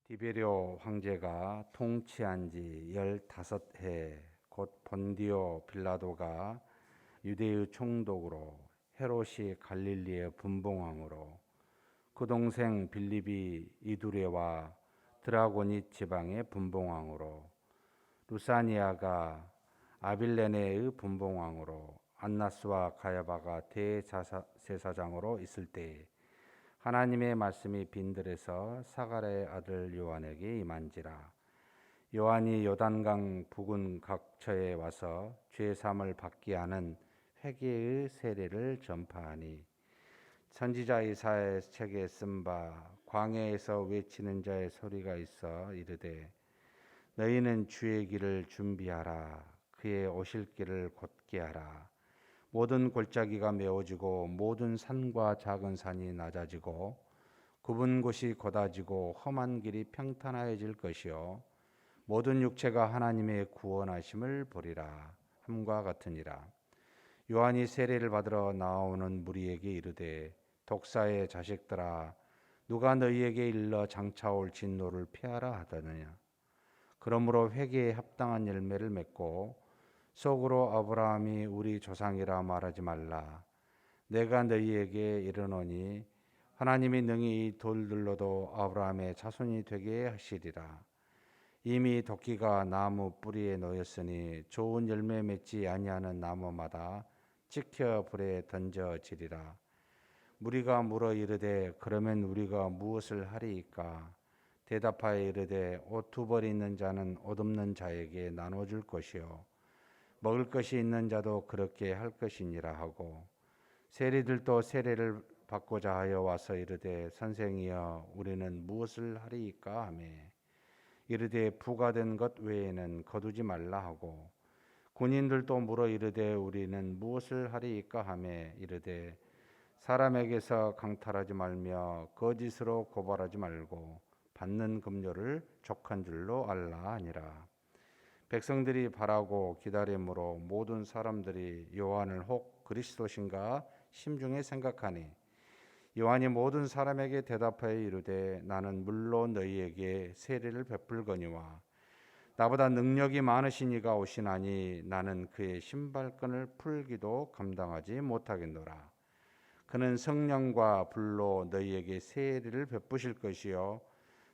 디베rio 황제가 통치한 지 15해 곧 본디오 빌라도가 유대의 총독으로 헤롯이 갈릴리의 분봉왕으로 그 동생 빌립이 이두레와 드라고니 지방의 분봉왕으로 루사니아가 아빌레네의 분봉왕으로 안나스와 가야바가 대제사장으로 있을 때에 하나님의 말씀이 빈들에서 사가랴의 아들 요한에게 임한지라. 요한이 요단강 부근 각처에 와서 죄 사함을 받게 하는 회개의 세례를 전파하니, 선지자 이사야의 책에 쓴 바 광야에서 외치는 자의 소리가 있어 이르되, 너희는 주의 길을 준비하라. 그의 오실 길을 곧게 하라. 모든 골짜기가 메워지고 모든 산과 작은 산이 낮아지고 굽은 곳이 곧아지고 험한 길이 평탄하여질 것이요 모든 육체가 하나님의 구원하심을 보리라 함과 같으니라. 요한이 세례를 받으러 나오는 무리에게 이르되, 독사의 자식들아, 누가 너희에게 일러 장차올 진노를 피하라 하더느냐. 그러므로 회개에 합당한 열매를 맺고 속으로 아브라함이 우리 조상이라 말하지 말라. 내가 너희에게 이르노니 하나님이 능히 이 돌들로도 아브라함의 자손이 되게 하시리라. 이미 도끼가 나무 뿌리에 놓였으니 좋은 열매 맺지 아니하는 나무마다 찍혀 불에 던져지리라. 무리가 물어 이르되, 그러면 우리가 무엇을 하리이까? 대답하여 이르되, 옷 두 벌이 있는 자는 옷 없는 자에게 나눠줄 것이요 먹을 것이 있는 자도 그렇게 할 것이니라 하고, 세리들도 세례를 받고자 하여 와서 이르되, 선생이여, 우리는 무엇을 하리이까 하며 이르되, 부과된 것 외에는 거두지 말라 하고, 군인들도 물어 이르되, 우리는 무엇을 하리이까 하며 이르되, 사람에게서 강탈하지 말며 거짓으로 고발하지 말고 받는 급료를 족한 줄로 알라 하니라. 백성들이 바라고 기다림으로 모든 사람들이 요한을 혹 그리스도신가 심중에 생각하니, 요한이 모든 사람에게 대답하여 이르되, 나는 물로 너희에게 세례를 베풀거니와 나보다 능력이 많으신 이가 오시나니 나는 그의 신발끈을 풀기도 감당하지 못하겠노라. 그는 성령과 불로 너희에게 세례를 베푸실 것이요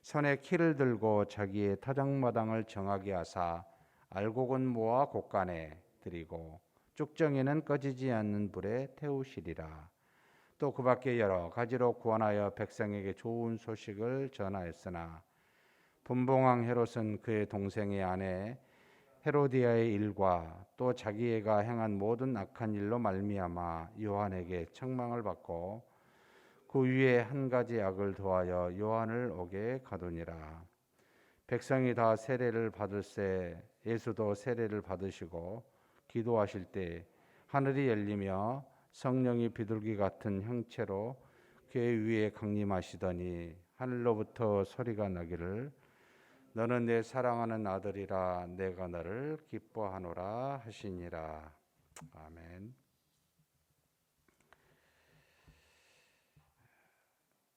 손에 키를 들고 자기의 타작마당을 정하게 하사 알곡은 모아 곳간에 들이고 쭉정이는 꺼지지 않는 불에 태우시리라. 또 그 밖에 여러 가지로 구원하여 백성에게 좋은 소식을 전하였으나, 분봉왕 헤롯은 그의 동생의 아내 헤로디아의 일과 또 자기애가 행한 모든 악한 일로 말미암아 요한에게 책망을 받고 그 위에 한 가지 악을 더하여 요한을 옥에 가두니라. 백성이 다 세례를 받을새 예수도 세례를 받으시고 기도하실 때 하늘이 열리며 성령이 비둘기 같은 형체로 그의 위에 강림하시더니, 하늘로부터 소리가 나기를, 너는 내 사랑하는 아들이라, 내가 너를 기뻐하노라 하시니라. 아멘.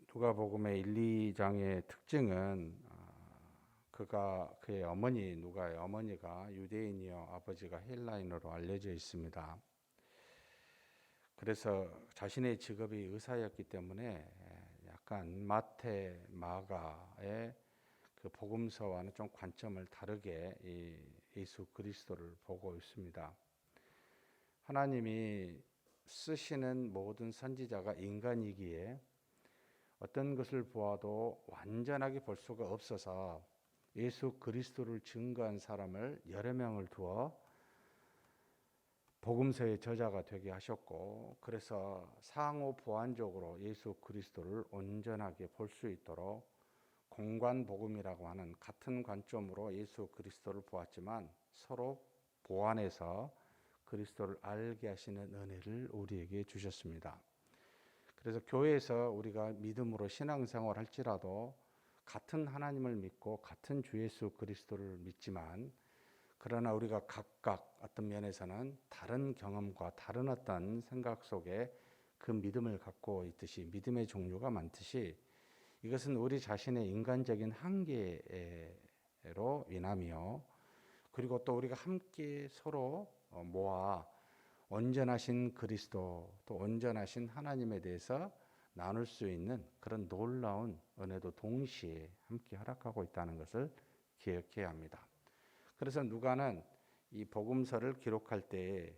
누가복음의 1, 2장의 특징은 그의 어머니, 누가의 어머니가 유대인이요 아버지가 헬라인으로 알려져 있습니다. 그래서 자신의 직업이 의사였기 때문에 약간 마태, 마가의 그 복음서와는 좀 관점을 다르게 이 예수 그리스도를 보고 있습니다. 하나님이 쓰시는 모든 선지자가 인간이기에 어떤 것을 보아도 완전하게 볼 수가 없어서 예수 그리스도를 증거한 사람을 여러 명을 두어 복음서의 저자가 되게 하셨고, 그래서 상호 보완적으로 예수 그리스도를 온전하게 볼 수 있도록 공관복음이라고 하는 같은 관점으로 예수 그리스도를 보았지만 서로 보완해서 그리스도를 알게 하시는 은혜를 우리에게 주셨습니다. 그래서 교회에서 우리가 믿음으로 신앙생활 할지라도 같은 하나님을 믿고 같은 주 예수 그리스도를 믿지만, 그러나 우리가 각각 어떤 면에서는 다른 경험과 다른 어떤 생각 속에 그 믿음을 갖고 있듯이, 믿음의 종류가 많듯이 이것은 우리 자신의 인간적인 한계로 인하며, 그리고 또 우리가 함께 서로 모아 온전하신 그리스도, 또 온전하신 하나님에 대해서 나눌 수 있는 그런 놀라운 은혜도 동시에 함께 허락하고 있다는 것을 기억해야 합니다. 그래서 누가는 이 복음서를 기록할 때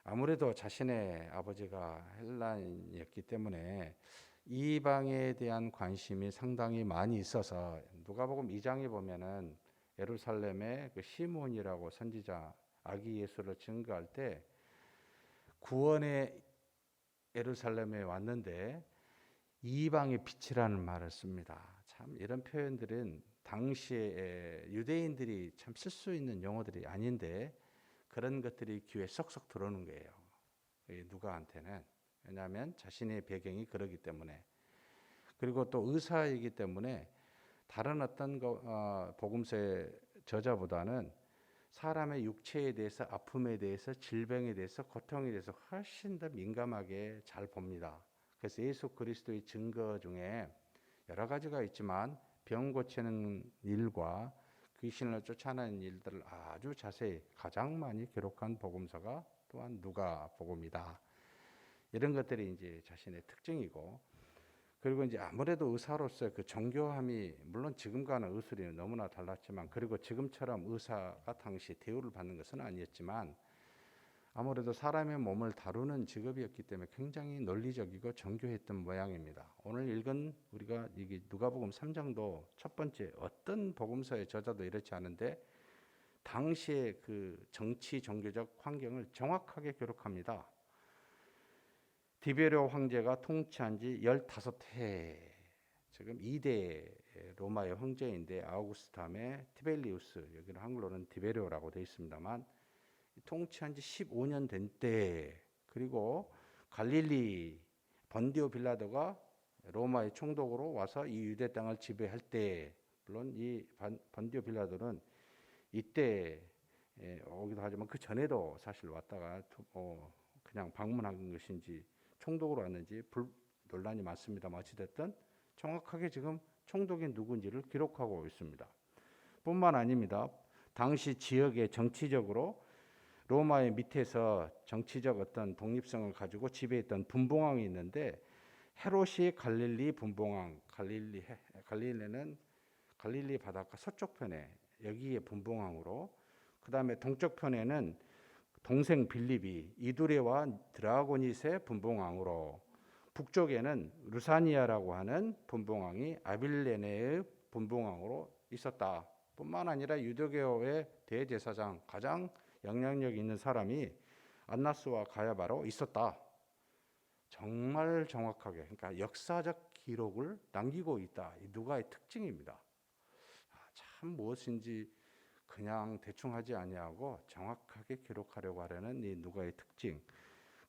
아무래도 자신의 아버지가 헬라인이었기 때문에 이방에 대한 관심이 상당히 많이 있어서, 누가복음 2장에 보면은 예루살렘의 그 시몬이라고 선지자 아기 예수를 증거할 때 구원의 예루살렘에 왔는데 이방의 빛이라는 말을 씁니다. 참 이런 표현들은 당시에 유대인들이 참 쓸 수 있는 용어들이 아닌데 그런 것들이 귀에 쏙쏙 들어오는 거예요. 누가한테는. 왜냐하면 자신의 배경이 그러기 때문에. 그리고 또 의사이기 때문에 다른 어떤 복음서의 저자보다는 사람의 육체에 대해서, 아픔에 대해서, 질병에 대해서, 고통에 대해서 훨씬 더 민감하게 잘 봅니다. 그래서 예수 그리스도의 증거 중에 여러 가지가 있지만 병 고치는 일과 귀신을 쫓아내는 일들을 아주 자세히 가장 많이 기록한 복음서가 또한 누가복음이다. 이런 것들이 이제 자신의 특징이고, 그리고 이제 아무래도 의사로서의 그 정교함이, 물론 지금과는 의술이 너무나 달랐지만, 그리고 지금처럼 의사가 당시 대우를 받는 것은 아니었지만, 아무래도 사람의 몸을 다루는 직업이었기 때문에 굉장히 논리적이고 정교했던 모양입니다. 오늘 읽은 우리가 이게 누가복음 3장도 첫 번째 어떤 복음서의 저자도 이렇지 않은데 당시의 그 정치 종교적 환경을 정확하게 기록합니다. 디베레오 황제가 통치한 지 15해, 지금 2대 로마의 황제인데 아우구스탐의 티벨리우스, 여기는 한글로는 디베레오라고 되어 있습니다만, 통치한 지 15년 된 때, 그리고 갈릴리 번디오 빌라도가 로마의 총독으로 와서 이 유대 땅을 지배할 때, 물론 이 번디오 빌라도는 이때 오기도 하지만 그 전에도 사실 왔다가 그냥 방문한 것인지 총독으로 왔는지 논란이 많습니다만, 어찌됐든 정확하게 지금 총독이 누군지를 기록하고 있습니다. 뿐만 아닙니다. 당시 지역에 정치적으로 로마의 밑에서 정치적 어떤 독립성을 가지고 지배했던 분봉왕이 있는데, 헤롯이 갈릴리 분봉왕, 갈릴리는 갈릴리 바닷가 서쪽 편에 여기에 분봉왕으로, 그 다음에 동쪽 편에는 동생 빌립이 이두레와 드라고니스의 분봉왕으로, 북쪽에는 루사니아라고 하는 분봉왕이 아빌레네의 분봉왕으로 있었다. 뿐만 아니라 유대교의 대제사장, 가장 영향력 있는 사람이 안나스와 가야바로 있었다. 정말 정확하게, 그러니까 역사적 기록을 남기고 있다. 이 누가의 특징입니다. 참 무엇인지 그냥 대충 하지 아니하고 정확하게 기록하려고 하려는 이 누가의 특징.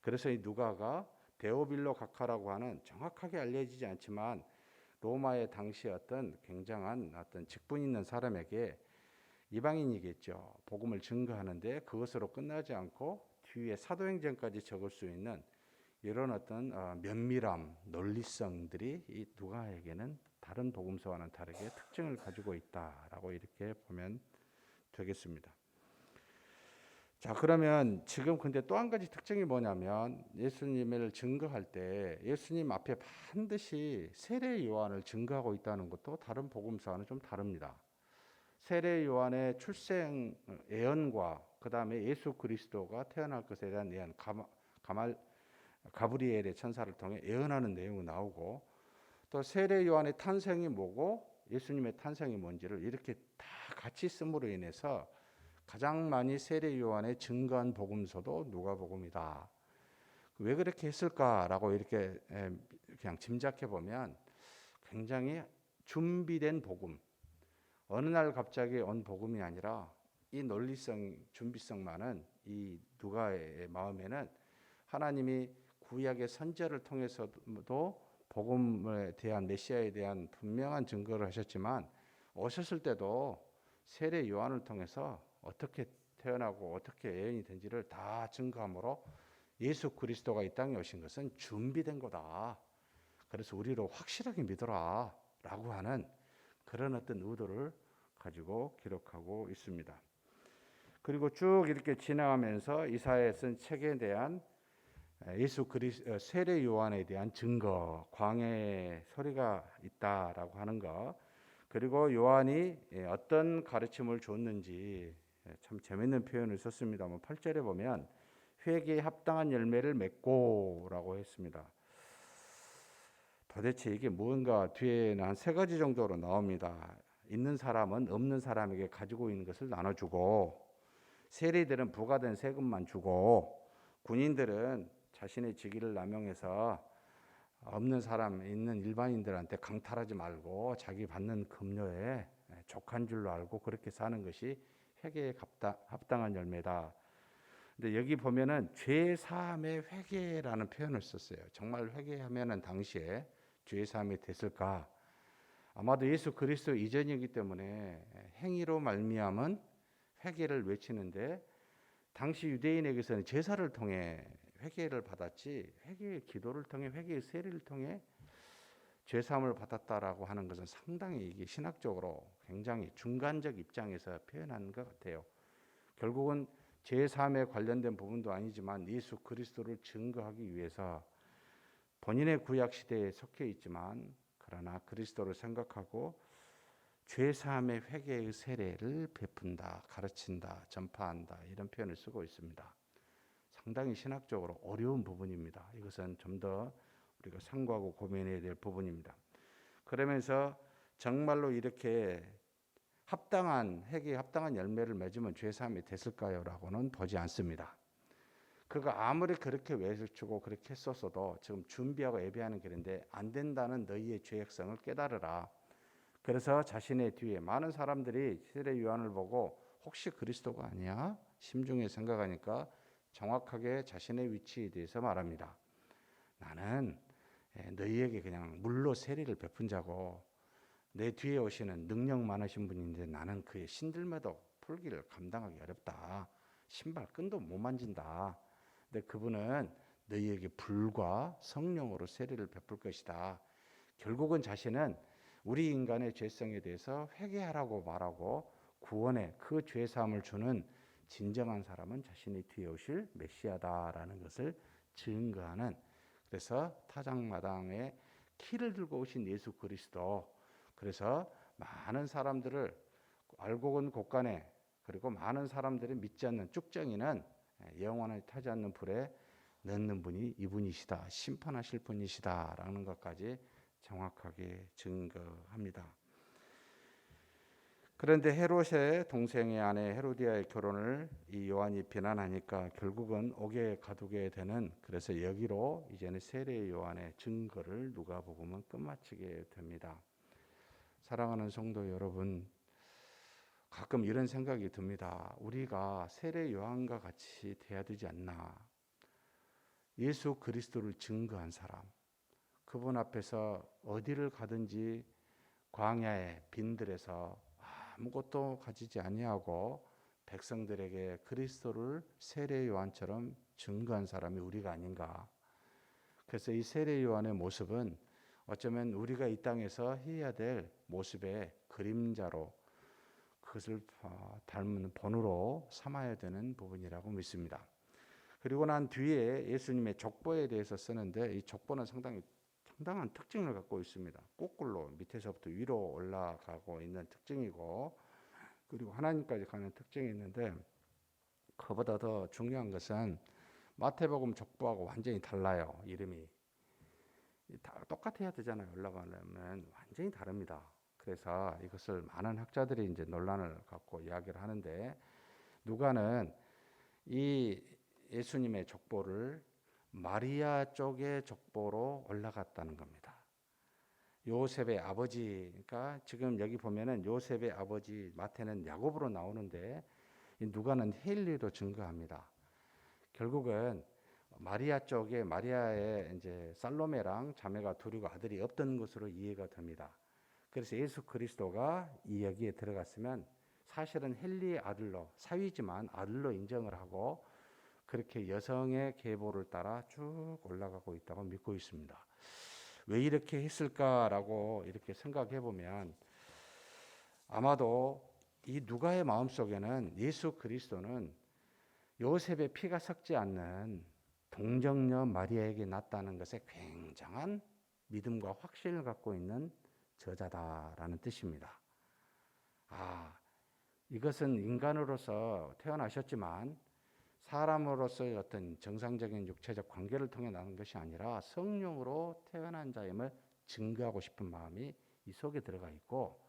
그래서 이 누가가 데오빌로 각하라고 하는 정확하게 알려지지 않지만 로마의 당시 어떤 굉장한 어떤 직분 있는 사람에게, 이방인이겠죠, 복음을 증거하는데 그것으로 끝나지 않고 뒤에 사도행전까지 적을 수 있는 이런 어떤 면밀함, 논리성들이 이 누가에게는 다른 복음서와는 다르게 특징을 가지고 있다라고 이렇게 보면 되겠습니다. 자, 그러면 지금 근데 또 한 가지 특징이 뭐냐면, 예수님을 증거할 때 예수님 앞에 반드시 세례 요한을 증거하고 있다는 것도 다른 복음서와는 좀 다릅니다. 세례 요한의 출생 예언과 그 다음에 예수 그리스도가 태어날 것에 대한 예언, 가브리엘의 천사를 통해 예언하는 내용이 나오고, 또 세례 요한의 탄생이 뭐고 예수님의 탄생이 뭔지를 이렇게 다 같이 씀으로 인해서 가장 많이 세례 요한의 증거한 복음서도 누가복음이다. 왜 그렇게 했을까라고 이렇게 그냥 짐작해 보면, 굉장히 준비된 복음, 어느 날 갑자기 온 복음이 아니라 이 논리성, 준비성 많은 이 누가의 마음에는 하나님이 구약의 선지자를 통해서도 복음에 대한, 메시아에 대한 분명한 증거를 하셨지만 오셨을 때도 세례 요한을 통해서 어떻게 태어나고 어떻게 예언이 된지를 다 증거함으로 예수 그리스도가 이 땅에 오신 것은 준비된 거다. 그래서 우리로 확실하게 믿어라. 라고 하는 그런 어떤 의도를 가지고 기록하고 있습니다. 그리고 쭉 이렇게 지나가면서 이사야에 쓴 책에 대한 예수 그리스도 세례 요한에 대한 증거, 광야의 소리가 있다라고 하는 것, 그리고 요한이 어떤 가르침을 줬는지 참 재밌는 표현을 썼습니다만 8절에 보면 회개에 합당한 열매를 맺고라고 했습니다. 도대체 이게 뭔가 뒤에는 한 세 가지 정도로 나옵니다. 있는 사람은 없는 사람에게 가지고 있는 것을 나눠주고, 세리들은 부과된 세금만 주고, 군인들은 자신의 직위를 남용해서 없는 사람, 있는 일반인들한테 강탈하지 말고 자기 받는 급료에 족한 줄로 알고 그렇게 사는 것이 회개에 합당한 열매다. 근데 여기 보면은 죄 사함의 회개라는 표현을 썼어요. 정말 회개하면은 당시에 죄 사함이 됐을까? 아마도 예수 그리스도 이전이기 때문에 행위로 말미암은 회개를 외치는데, 당시 유대인에게서는 제사를 통해 회개를 받았지, 회개의 기도를 통해, 회개의 세례를 통해 죄사함을 받았다라고 하는 것은 상당히 이게 신학적으로 굉장히 중간적 입장에서 표현한 것 같아요. 결국은 죄사함에 관련된 부분도 아니지만 예수 그리스도를 증거하기 위해서 본인의 구약 시대에 속해 있지만, 그러나 그리스도를 생각하고 죄사함의 회개의 세례를 베푼다, 가르친다, 전파한다, 이런 표현을 쓰고 있습니다. 상당히 신학적으로 어려운 부분입니다. 이것은 좀 더 우리가 상고하고 고민해야 될 부분입니다. 그러면서 정말로 이렇게 합당한 회개에 합당한 열매를 맺으면 죄사함이 됐을까요? 라고는 보지 않습니다. 그가 아무리 그렇게 외치고 그렇게 했었어도 지금 준비하고 예배하는 길인데 안 된다는 너희의 죄악성을 깨달으라. 그래서 자신의 뒤에 많은 사람들이 세례 요한을 보고 혹시 그리스도가 아니야? 심중에 생각하니까 정확하게 자신의 위치에 대해서 말합니다. 나는 너희에게 그냥 물로 세례를 베푼 자고, 내 뒤에 오시는 능력 많으신 분인데 나는 그의 신들매도 풀기를 감당하기 어렵다. 신발 끈도 못 만진다. 근데 그분은 너희에게 불과 성령으로 세례를 베풀 것이다. 결국은 자신은 우리 인간의 죄성에 대해서 회개하라고 말하고 구원의 그 죄사함을 주는 진정한 사람은 자신이 뒤에 오실 메시아다라는 것을 증거하는, 그래서 타작마당에 키를 들고 오신 예수 그리스도, 그래서 많은 사람들을 알곡은 곳간에, 그리고 많은 사람들이 믿지 않는 쭉정이는 영원히 타지 않는 불에 넣는 분이 이분이시다, 심판하실 분이시다라는 것까지 정확하게 증거합니다. 그런데 헤롯의 동생의 아내 헤로디아의 결혼을 이 요한이 비난하니까 결국은 옥에 가두게 되는, 그래서 여기로 이제는 세례 요한의 증거를 누가복음은 끝마치게 됩니다. 사랑하는 성도 여러분, 가끔 이런 생각이 듭니다. 우리가 세례 요한과 같이 돼야 되지 않나. 예수 그리스도를 증거한 사람, 그분 앞에서 어디를 가든지 광야의 빈들에서 아무것도 가지지 아니하고 백성들에게 그리스도를 세례 요한처럼 증거한 사람이 우리가 아닌가. 그래서 이 세례 요한의 모습은 어쩌면 우리가 이 땅에서 해야 될 모습의 그림자로, 그것을 닮은 본으로 삼아야 되는 부분이라고 믿습니다. 그리고 난 뒤에 예수님의 족보에 대해서 쓰는데, 이 족보는 상당한 특징을 갖고 있습니다. 거꾸로 밑에서부터 위로 올라가고 있는 특징이고, 그리고 하나님까지 가는 특징이 있는데, 그보다 더 중요한 것은 마태복음 족보하고 완전히 달라요. 이름이 다 똑같아야 되잖아요. 올라가려면 완전히 다릅니다. 그래서 이것을 많은 학자들이 이제 논란을 갖고 이야기를 하는데, 누가는 이 예수님의 족보를 마리아 쪽의 족보로 올라갔다는 겁니다. 요셉의 아버지, 그러니까 지금 여기 보면은 요셉의 아버지 마태는 야곱으로 나오는데, 누가는 헬리로 증거합니다. 결국은 마리아 쪽에, 마리아의 이제 살로메랑 자매가 둘이고 아들이 없던 것으로 이해가 됩니다. 그래서 예수 그리스도가 이 여기에 들어갔으면 사실은 헬리의 아들로, 사위지만 아들로 인정을 하고 그렇게 여성의 계보를 따라 쭉 올라가고 있다고 믿고 있습니다. 왜 이렇게 했을까라고 이렇게 생각해 보면 아마도 이 누가의 마음속에는 예수 그리스도는 요셉의 피가 섞지 않는 동정녀 마리아에게 낳았다는 것에 굉장한 믿음과 확신을 갖고 있는 저자다라는 뜻입니다. 이것은 인간으로서 태어나셨지만 사람으로서의 어떤 정상적인 육체적 관계를 통해 나는 것이 아니라 성령으로 태어난 자임을 증거하고 싶은 마음이 이 속에 들어가 있고,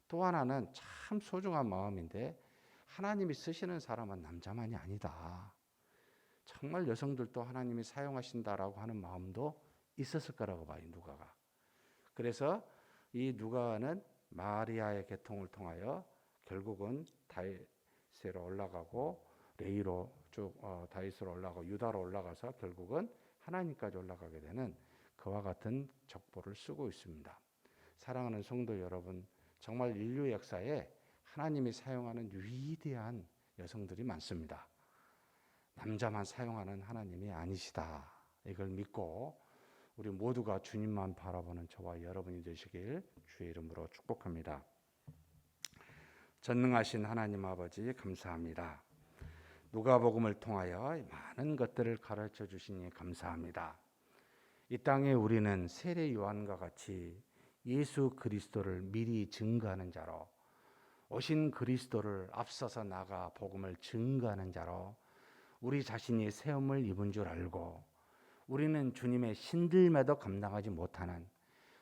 또 하나는 참 소중한 마음인데 하나님이 쓰시는 사람은 남자만이 아니다. 정말 여성들도 하나님이 사용하신다라고 하는 마음도 있었을 거라고 봐요, 누가가. 그래서 이 누가는 마리아의 계통을 통하여 결국은 다윗으로 올라가고 레이로 쭉 다윗으로 올라가고 유다로 올라가서 결국은 하나님까지 올라가게 되는 그와 같은 족보를 쓰고 있습니다. 사랑하는 성도 여러분, 정말 인류 역사에 하나님이 사용하는 위대한 여성들이 많습니다. 남자만 사용하는 하나님이 아니시다. 이걸 믿고 우리 모두가 주님만 바라보는 저와 여러분이 되시길 주의 이름으로 축복합니다. 전능하신 하나님 아버지 감사합니다. 누가복음을 통하여 많은 것들을 가르쳐 주시니 감사합니다. 이 땅에 우리는 세례 요한과 같이 예수 그리스도를 미리 증거하는 자로, 오신 그리스도를 앞서서 나가 복음을 증거하는 자로 우리 자신이 세움을 입은 줄 알고, 우리는 주님의 신들매도 감당하지 못하는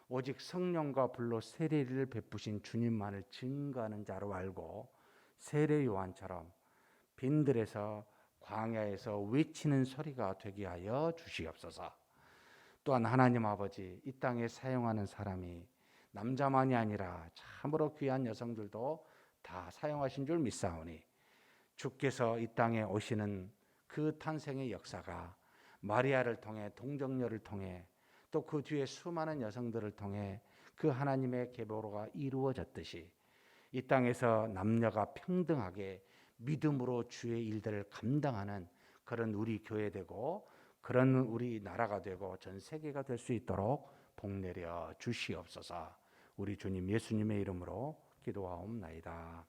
오직 성령과 불로 세례를 베푸신 주님만을 증거하는 자로 알고, 세례 요한처럼 빈들에서 광야에서 외치는 소리가 되게 하여 주시옵소서. 또한 하나님 아버지, 이 땅에 사용하는 사람이 남자만이 아니라 참으로 귀한 여성들도 다 사용하신 줄 믿사오니, 주께서 이 땅에 오시는 그 탄생의 역사가 마리아를 통해, 동정녀를 통해, 또 그 뒤에 수많은 여성들을 통해 그 하나님의 계보가 이루어졌듯이 이 땅에서 남녀가 평등하게 믿음으로 주의 일들을 감당하는 그런 우리 교회 되고, 그런 우리 나라가 되고 전 세계가 될 수 있도록 복내려 주시옵소서. 우리 주님 예수님의 이름으로 기도하옵나이다.